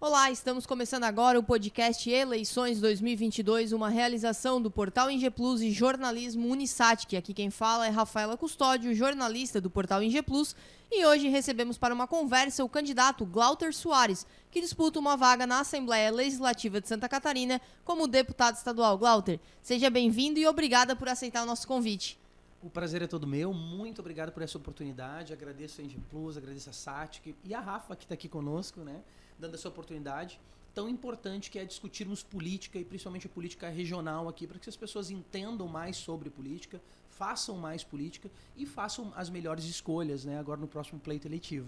Olá, estamos começando agora o podcast Eleições 2022, uma realização do Portal INGE Plus e Jornalismo Unisat, que aqui quem fala é Rafaela Custódio, jornalista do Portal INGE Plus, e hoje recebemos para uma conversa o candidato Glauter Soares, que disputa uma vaga na Assembleia Legislativa de Santa Catarina como deputado estadual. Glauter, seja bem-vindo e obrigada por aceitar o nosso convite. O prazer é todo meu, muito obrigado por essa oportunidade, agradeço a INGE Plus, agradeço a SATIC e a Rafa que está aqui conosco, né, dando essa oportunidade tão importante que é discutirmos política e principalmente a política regional aqui, para que as pessoas entendam mais sobre política, façam mais política e façam as melhores escolhas, né, agora no próximo pleito eletivo.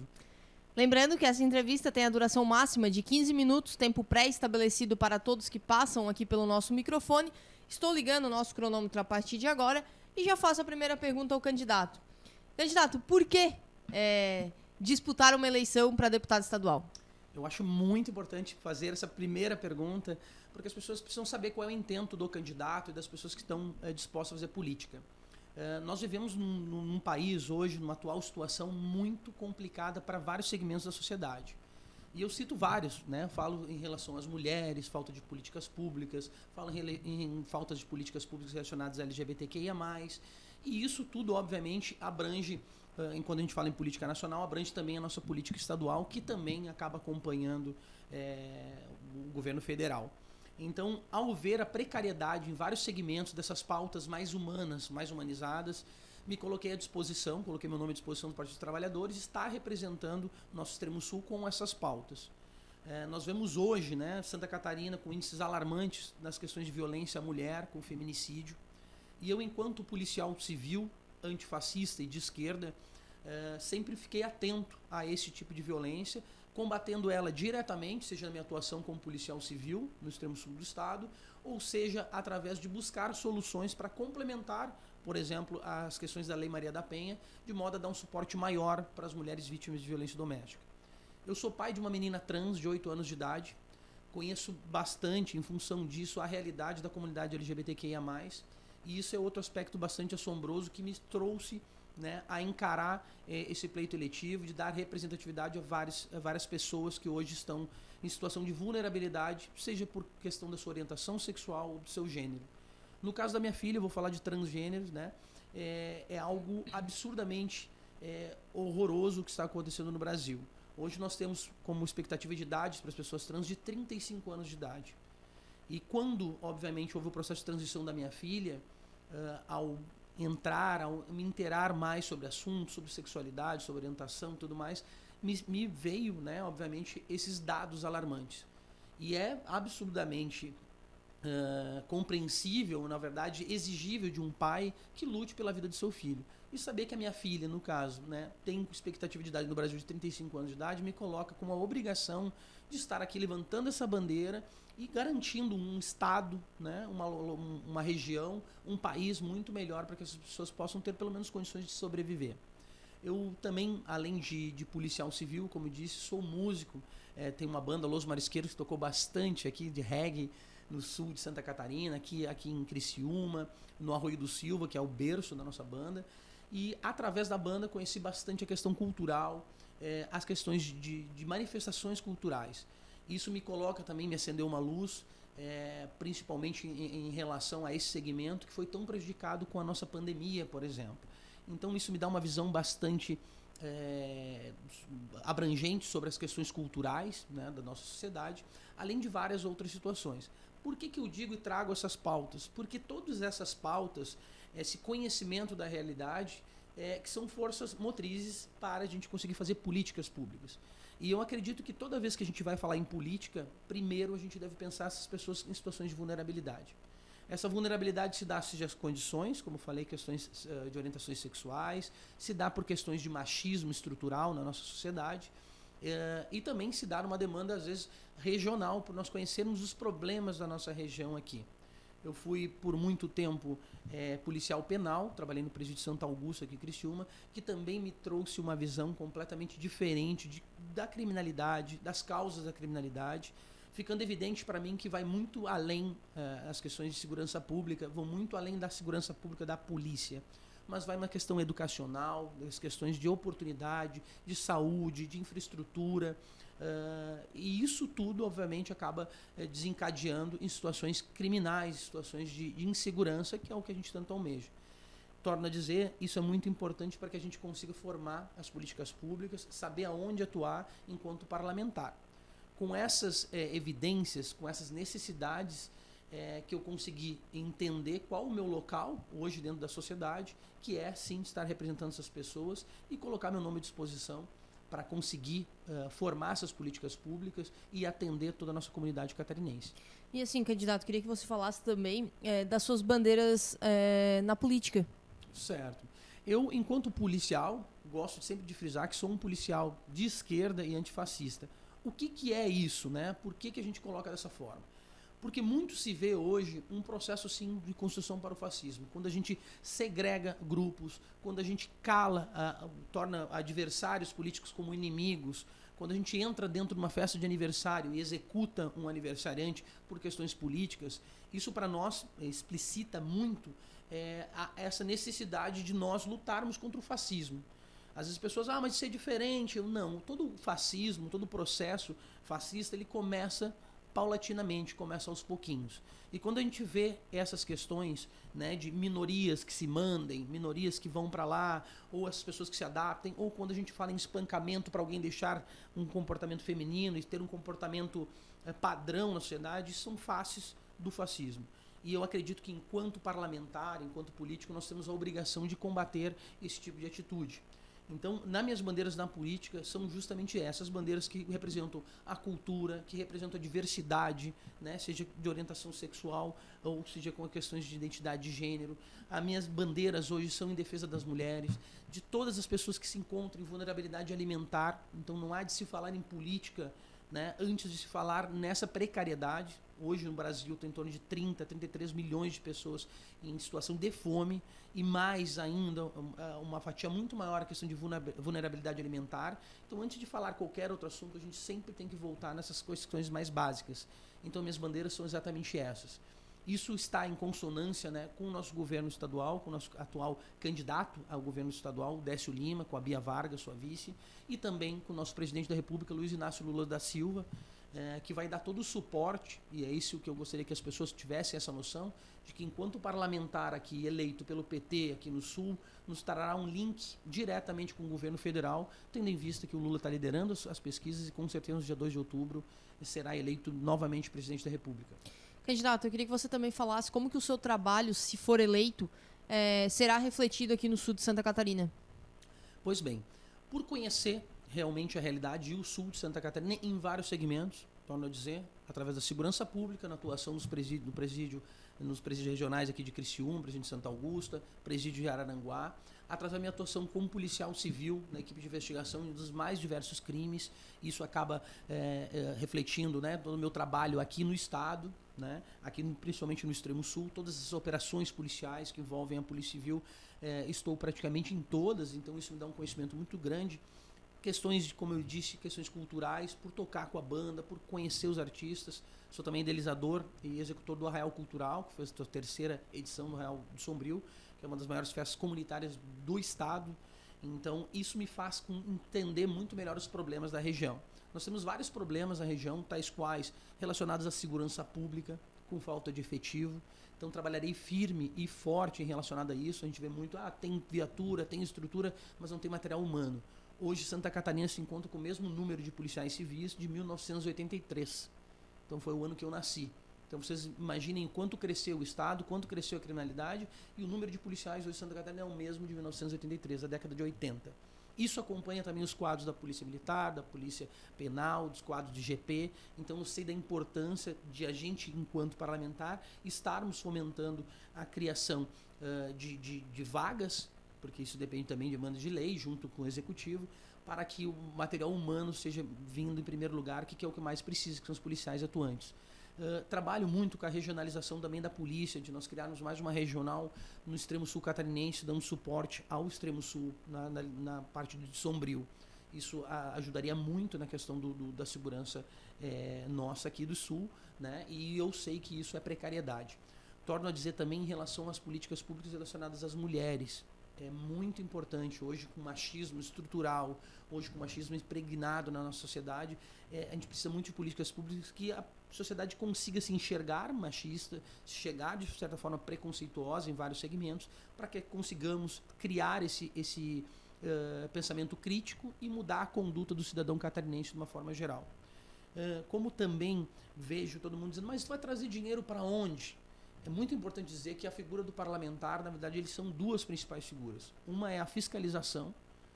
Lembrando que essa entrevista tem a duração máxima de 15 minutos, tempo pré-estabelecido para todos que passam aqui pelo nosso microfone. Estou ligando o nosso cronômetro a partir de agora e já faço a primeira pergunta ao candidato. Candidato, por que disputar uma eleição para deputado estadual? Eu acho muito importante fazer essa primeira pergunta, porque as pessoas precisam saber qual é o intento do candidato e das pessoas que estão dispostas a fazer política. Nós vivemos num país hoje, numa atual situação muito complicada para vários segmentos da sociedade. E eu cito vários, né? Falo em relação às mulheres, falta de políticas públicas, falo em falta de políticas públicas relacionadas a LGBTQIA+. E isso tudo, obviamente, abrange, quando a gente fala em política nacional, abrange também a nossa política estadual, que também acaba acompanhando o governo federal. Então, ao ver a precariedade em vários segmentos dessas pautas mais humanas, mais humanizadas, me coloquei à disposição, coloquei meu nome à disposição do Partido dos Trabalhadores, está representando o nosso extremo sul com essas pautas. Nós vemos hoje, né, Santa Catarina com índices alarmantes nas questões de violência à mulher, com feminicídio. E eu, enquanto policial civil, antifascista e de esquerda, sempre fiquei atento a esse tipo de violência, combatendo ela diretamente, seja na minha atuação como policial civil no extremo sul do estado, ou seja através de buscar soluções para complementar, por exemplo, as questões da Lei Maria da Penha, de modo a dar um suporte maior para as mulheres vítimas de violência doméstica. Eu sou pai de uma menina trans de 8 anos de idade, conheço bastante, em função disso, a realidade da comunidade LGBTQIA+, e isso é outro aspecto bastante assombroso que me trouxe, né, a encarar esse pleito eletivo, de dar representatividade a várias pessoas que hoje estão em situação de vulnerabilidade, seja por questão da sua orientação sexual ou do seu gênero. No caso da minha filha, eu vou falar de transgêneros, né, é algo absurdamente horroroso que está acontecendo no Brasil. Hoje nós temos como expectativa de idade para as pessoas trans de 35 anos de idade. E quando, obviamente, houve o processo de transição da minha filha, ao me inteirar mais sobre assuntos, sobre sexualidade, sobre orientação e tudo mais, me veio, né, obviamente, esses dados alarmantes. E é absurdamente compreensível, na verdade, exigível de um pai que lute pela vida de seu filho. E saber que a minha filha, no caso, né, tem expectativa de idade no Brasil de 35 anos de idade, me coloca com uma obrigação de estar aqui levantando essa bandeira e garantindo um estado, né, uma região, um país muito melhor para que as pessoas possam ter pelo menos condições de sobreviver. Eu também, além de policial civil, como eu disse, sou músico. Tenho uma banda, Los Marisqueiros, que tocou bastante aqui de reggae no sul de Santa Catarina, aqui em Criciúma, no Arroio do Silva, que é o berço da nossa banda. E através da banda conheci bastante a questão cultural, as questões de manifestações culturais. Isso me coloca também, me acendeu uma luz, principalmente em relação a esse segmento que foi tão prejudicado com a nossa pandemia, por exemplo. Então isso me dá uma visão bastante abrangente sobre as questões culturais, né, da nossa sociedade, além de várias outras situações. Por que eu digo e trago essas pautas? Porque todas essas pautas, esse conhecimento da realidade, que são forças motrizes para a gente conseguir fazer políticas públicas. E eu acredito que toda vez que a gente vai falar em política, primeiro a gente deve pensar essas pessoas em situações de vulnerabilidade. Essa vulnerabilidade se dá seja as condições, como falei, questões de orientações sexuais, se dá por questões de machismo estrutural na nossa sociedade, e também se dá uma demanda, às vezes, regional, por nós conhecermos os problemas da nossa região aqui. Eu fui, por muito tempo, policial penal, trabalhei no presídio de Santo Augusto, aqui em Criciúma, que também me trouxe uma visão completamente diferente da criminalidade, das causas da criminalidade, ficando evidente para mim que vai muito além as questões de segurança pública, vão muito além da segurança pública da polícia. mas vai na questão educacional, das questões de oportunidade, de saúde, de infraestrutura. E isso tudo, obviamente, acaba desencadeando em situações criminais, situações de insegurança, que é o que a gente tanto almeja. Torno a dizer, isso é muito importante para que a gente consiga formar as políticas públicas, saber aonde atuar enquanto parlamentar. Com essas evidências, com essas necessidades, que eu consegui entender qual o meu local hoje dentro da sociedade, que é sim estar representando essas pessoas e colocar meu nome à disposição para conseguir formar essas políticas públicas e atender toda a nossa comunidade catarinense. E assim, candidato, queria que você falasse também das suas bandeiras na política. Certo. Eu, enquanto policial, gosto sempre de frisar que sou um policial de esquerda e antifascista. O que é isso, né? Por que a gente coloca dessa forma? Porque muito se vê hoje um processo sim de construção para o fascismo, quando a gente segrega grupos, quando a gente cala, torna adversários políticos como inimigos, quando a gente entra dentro de uma festa de aniversário e executa um aniversariante por questões políticas, isso para nós explicita muito essa necessidade de nós lutarmos contra o fascismo. Às vezes as pessoas, mas isso é diferente. Não, todo fascismo, todo processo fascista, ele começa paulatinamente, começa aos pouquinhos. E quando a gente vê essas questões, né, de minorias que se mandem, minorias que vão para lá, ou essas pessoas que se adaptem, ou quando a gente fala em espancamento para alguém deixar um comportamento feminino e ter um comportamento padrão na sociedade, são faces do fascismo. E eu acredito que enquanto parlamentar, enquanto político, nós temos a obrigação de combater esse tipo de atitude. Então, nas minhas bandeiras na política, são justamente essas bandeiras que representam a cultura, que representam a diversidade, né? Seja de orientação sexual ou seja com questões de identidade de gênero. As minhas bandeiras hoje são em defesa das mulheres, de todas as pessoas que se encontram em vulnerabilidade alimentar. Então, não há de se falar em política, né, antes de se falar nessa precariedade. Hoje no Brasil tem em torno de 33 milhões de pessoas em situação de fome e mais ainda uma fatia muito maior a questão de vulnerabilidade alimentar. Então, antes de falar qualquer outro assunto, a gente sempre tem que voltar nessas questões mais básicas. Então, minhas bandeiras são exatamente essas. Isso está em consonância, né, com o nosso governo estadual, com o nosso atual candidato ao governo estadual, Décio Lima, com a Bia Vargas, sua vice, e também com o nosso presidente da República, Luiz Inácio Lula da Silva, que vai dar todo o suporte, e é isso que eu gostaria que as pessoas tivessem essa noção, de que enquanto parlamentar aqui eleito pelo PT aqui no Sul, nos trará um link diretamente com o governo federal, tendo em vista que o Lula está liderando as pesquisas e com certeza no dia 2 de outubro será eleito novamente presidente da República. Candidato, eu queria que você também falasse como que o seu trabalho, se for eleito, será refletido aqui no sul de Santa Catarina. Pois bem, por conhecer realmente a realidade e o sul de Santa Catarina em vários segmentos, torno a dizer, através da segurança pública, na atuação nos presídios regionais aqui de Criciúma, presídio de Santa Augusta, presídio de Araranguá, através da minha atuação como policial civil na equipe de investigação dos mais diversos crimes. Isso acaba refletindo, né, todo o meu trabalho aqui no estado, né, aqui principalmente no extremo sul, todas as operações policiais que envolvem a Polícia Civil, estou praticamente em todas, então isso me dá um conhecimento muito grande. Questões de, como eu disse, questões culturais, por tocar com a banda, por conhecer os artistas. Sou também idealizador e executor do Arraial Cultural, que foi a terceira edição do Arraial do Sombrio, que é uma das maiores festas comunitárias do estado. Então, isso me faz entender muito melhor os problemas da região. Nós temos vários problemas na região, tais quais relacionados à segurança pública, com falta de efetivo. Então, trabalharei firme e forte em relacionado a isso. A gente vê muito, tem viatura, tem estrutura, mas não tem material humano. Hoje, Santa Catarina se encontra com o mesmo número de policiais civis de 1983. Então, foi o ano que eu nasci. Então, vocês imaginem quanto cresceu o Estado, quanto cresceu a criminalidade, e o número de policiais hoje em Santa Catarina é o mesmo de 1983, a década de 80. Isso acompanha também os quadros da Polícia Militar, da Polícia Penal, dos quadros de GP. Então, eu sei da importância de a gente, enquanto parlamentar, estarmos fomentando a criação de vagas, porque isso depende também de demanda de lei, junto com o executivo, para que o material humano seja vindo em primeiro lugar, que é o que mais precisa, que são os policiais atuantes. Trabalho muito com a regionalização também da polícia, de nós criarmos mais uma regional no extremo sul catarinense, dando suporte ao extremo sul, na parte de Sombrio. Isso ajudaria muito na questão da segurança nossa aqui do sul, né? E eu sei que isso é precariedade. Torno a dizer também em relação às políticas públicas relacionadas às mulheres. é muito importante hoje, com machismo estrutural, hoje com machismo impregnado na nossa sociedade, a gente precisa muito de políticas públicas que a sociedade consiga se enxergar machista, se chegar de certa forma preconceituosa em vários segmentos, para que consigamos criar esse pensamento crítico e mudar a conduta do cidadão catarinense de uma forma geral. Como também vejo todo mundo dizendo, mas vai trazer dinheiro para onde? É muito importante dizer que a figura do parlamentar, na verdade, eles são duas principais figuras. Uma é a fiscalização.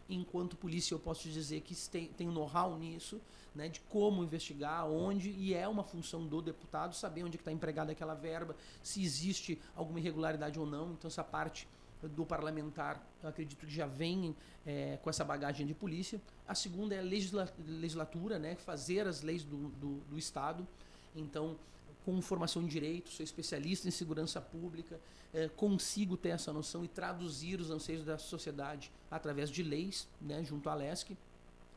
Enquanto polícia, eu posso dizer que tem um know-how nisso, né, de como investigar, onde, e é uma função do deputado saber onde está empregada aquela verba, se existe alguma irregularidade ou não. Então, essa parte do parlamentar, eu acredito que já vem com essa bagagem de polícia. A segunda é a legislatura, né, fazer as leis do Estado. Então, com formação em direito, sou especialista em segurança pública, consigo ter essa noção e traduzir os anseios da sociedade através de leis, né, junto à LESC.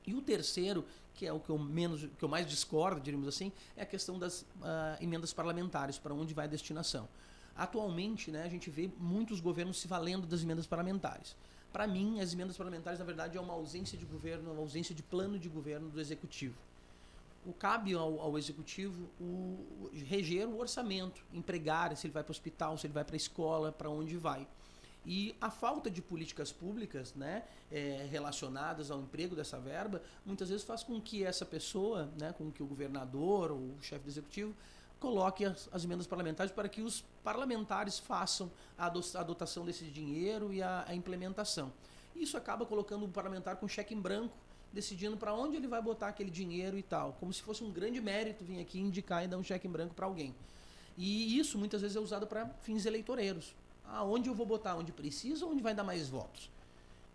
E o terceiro, que é o que eu mais discordo, diríamos assim, é a questão das emendas parlamentares, para onde vai a destinação. Atualmente, né, a gente vê muitos governos se valendo das emendas parlamentares. Para mim, as emendas parlamentares, na verdade, é uma ausência de governo, uma ausência de plano de governo do Executivo. Cabe ao Executivo reger o orçamento, empregar, se ele vai para o hospital, se ele vai para a escola, para onde vai. E a falta de políticas públicas, né, relacionadas ao emprego dessa verba, muitas vezes faz com que essa pessoa, né, com que o governador ou o chefe do Executivo coloque as emendas parlamentares para que os parlamentares façam a dotação desse dinheiro e a implementação. Isso acaba colocando o parlamentar com cheque em branco, decidindo para onde ele vai botar aquele dinheiro e tal, como se fosse um grande mérito vir aqui indicar e dar um cheque em branco para alguém. E isso muitas vezes é usado para fins eleitoreiros. Onde eu vou botar? Onde precisa ou onde vai dar mais votos?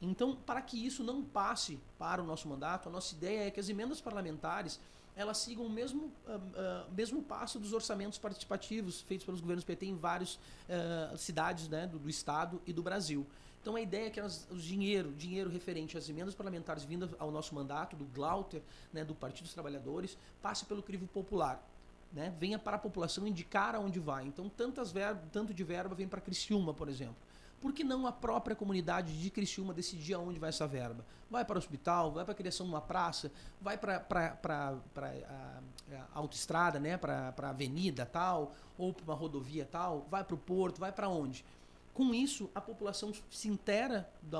Então, para que isso não passe para o nosso mandato, a nossa ideia é que as emendas parlamentares elas sigam o mesmo passo dos orçamentos participativos feitos pelos governos PT em várias cidades, né, do Estado e do Brasil. Então a ideia é que o dinheiro referente às emendas parlamentares vindas ao nosso mandato, do Glauter, né, do Partido dos Trabalhadores, passe pelo crivo popular. Né, venha para a população indicar aonde vai. Então tanto de verba vem para Criciúma, por exemplo. Por que não a própria comunidade de Criciúma decidir aonde vai essa verba? Vai para o hospital, vai para a criação de uma praça, vai para a autoestrada, né, para a avenida tal, ou para uma rodovia tal, vai para o porto, vai para onde? Com isso, a população se intera da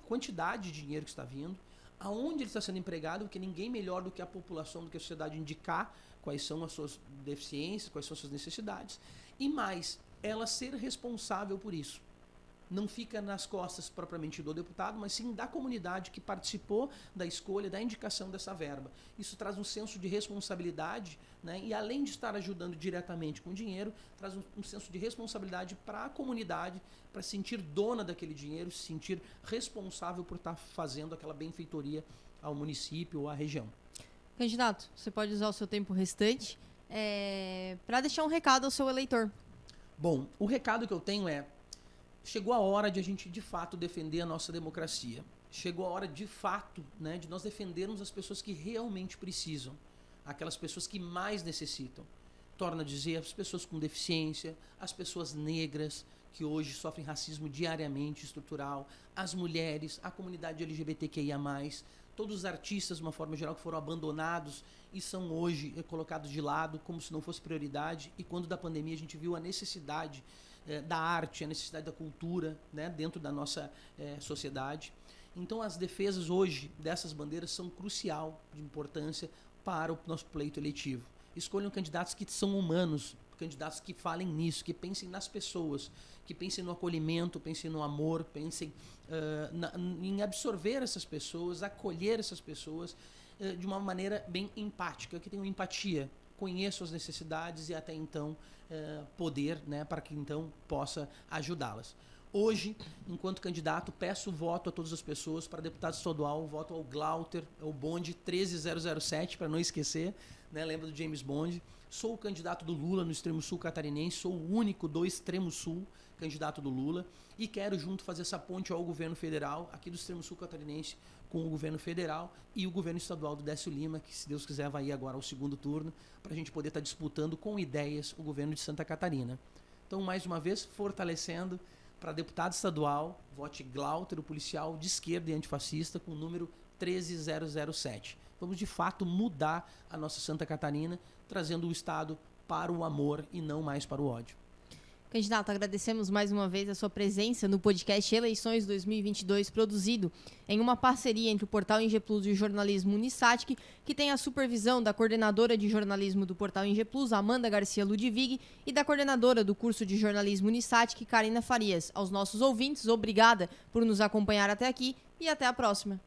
quantidade de dinheiro que está vindo, aonde ele está sendo empregado, porque ninguém melhor do que a população, do que a sociedade indicar quais são as suas deficiências, quais são as suas necessidades, e mais, ela ser responsável por isso. Não fica nas costas propriamente do deputado, mas sim da comunidade que participou da escolha, da indicação dessa verba. Isso traz um senso de responsabilidade, né? E além de estar ajudando diretamente com o dinheiro, traz um senso de responsabilidade para a comunidade, para se sentir dona daquele dinheiro, se sentir responsável por estar fazendo aquela benfeitoria ao município ou à região. Candidato, você pode usar o seu tempo restante para deixar um recado ao seu eleitor. Bom, o recado que eu tenho é: chegou a hora de a gente, de fato, defender a nossa democracia. Chegou a hora, de fato, né, de nós defendermos as pessoas que realmente precisam. Aquelas pessoas que mais necessitam. Torno a dizer, as pessoas com deficiência, as pessoas negras, que hoje sofrem racismo diariamente, estrutural, as mulheres, a comunidade LGBTQIA+, todos os artistas, de uma forma geral, que foram abandonados e são hoje colocados de lado, como se não fosse prioridade. E quando da pandemia a gente viu a necessidade da arte, a necessidade da cultura, né, dentro da nossa sociedade. Então as defesas hoje dessas bandeiras são crucial de importância para o nosso pleito eletivo. Escolham candidatos que são humanos, candidatos que falem nisso, que pensem nas pessoas, que pensem no acolhimento, pensem no amor, pensem em absorver essas pessoas, acolher essas pessoas de uma maneira bem empática, que tenham empatia, conheçam as necessidades e até então poder, né, para que então possa ajudá-las. Hoje, enquanto candidato, peço voto a todas as pessoas. Para deputado estadual, voto ao Glauter, ao Bond 13007, para não esquecer, né, lembra do James Bond. Sou o candidato do Lula no extremo sul catarinense, sou o único do extremo sul candidato do Lula e quero junto fazer essa ponte ao governo federal, aqui do extremo sul catarinense, com o governo federal e o governo estadual do Décio Lima, que, se Deus quiser, vai ir agora ao segundo turno, para a gente poder estar disputando com ideias o governo de Santa Catarina. Então, mais uma vez, fortalecendo Para deputado estadual, vote Glauter, o policial de esquerda e antifascista, com o número 13007. Vamos, de fato, mudar a nossa Santa Catarina, trazendo o Estado para o amor e não mais para o ódio. Candidato, agradecemos mais uma vez a sua presença no podcast Eleições 2022, produzido em uma parceria entre o Portal ING Plus e o jornalismo Unisatic, que tem a supervisão da coordenadora de jornalismo do Portal ING Plus, Amanda Garcia Ludwig, e da coordenadora do curso de jornalismo Unisatic, Karina Farias. Aos nossos ouvintes, obrigada por nos acompanhar até aqui e até a próxima.